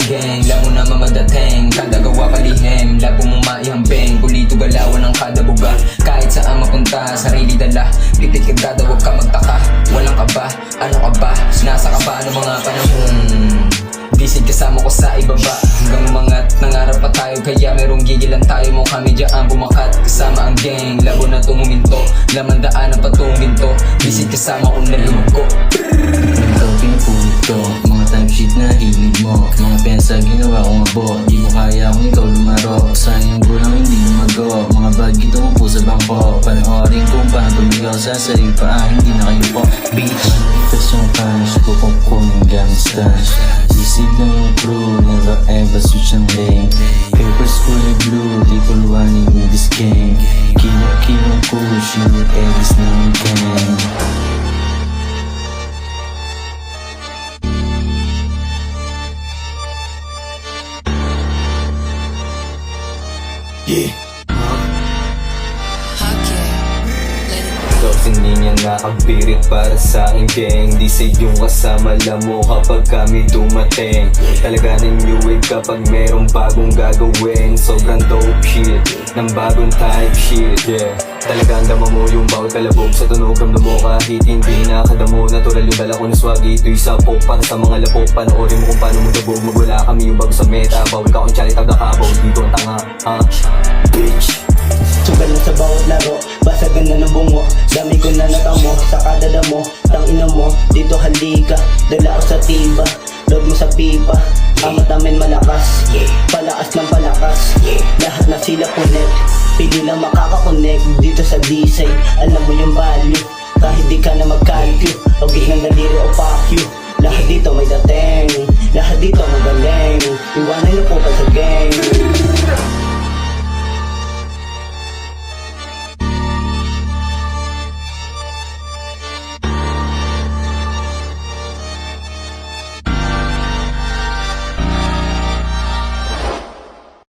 gang, lamo na mamadating. Kada gawa kalihim, labo mo maihambing. Pulito galawan ng kada buga, kahit saan mapunta, sarili dala. Pitit kagada, huwag ka magtaka. Walang kaba, ano ka ba? Nasa ka ba ng mga panahon? Bisid kasama ko sa ibaba, hanggang umangat. Nangarap pa tayo, kaya merong gigilan tayo mo kami dyan bumakat. Kasama ang gang, labo na tumuminto. Laman daanan patungin to. Bisid kasama ko nalulog ko. Ikaw pinupulit ko, mga timesheet na hilig mo. Mga pensa ginawa kong abo, di mo kaya kung ikaw lumaro. Sayang gulang hindi lumago, mga bag ito mo po sa bangko. Panoorin kung paano tumigaw sa sarili pa, hindi na kayo po. Bitch, manifest yung cash, kukong yung gangsta. Isip lang yung crew, never ever switch ang lane. Papers fully blue, di ko luwanin with this game. Kilo-kilong push, yung edits na yung gang. Yeah. Tapos hindi niya nakabirit para sa aking gang. Di sa iyong kasama lang mo kapag kami dumating. Talaga ng new wave kapag merong bagong gagawin. Sobrang dope shit, ng bagong type shit, yeah. Talagang dama mo yung bawat kalabog sa tunog. Ramdam mo kahit hindi nakadamo. Natural yung dala ko ng swag, ito'y sapok para sa mga lapok. Panoorin mo kung paano mo dabog. Magwala kami yung bago sa meta. Bawal ka kung chalit ang nakabaw. Dito ang tanga, ha? Bitch. Sugal na sa bawat laro, basagan na ng bungo. Dami ko na natamo, sa kadada mo. Tangina mo, dito halika. Dala ko sa tiba, load mo sa pipa. Amat namin malakas, palakas ng palakas. Lahat na sila connect, pili lang makakakonect. Dito sa D-side, alam mo yung value. Kahit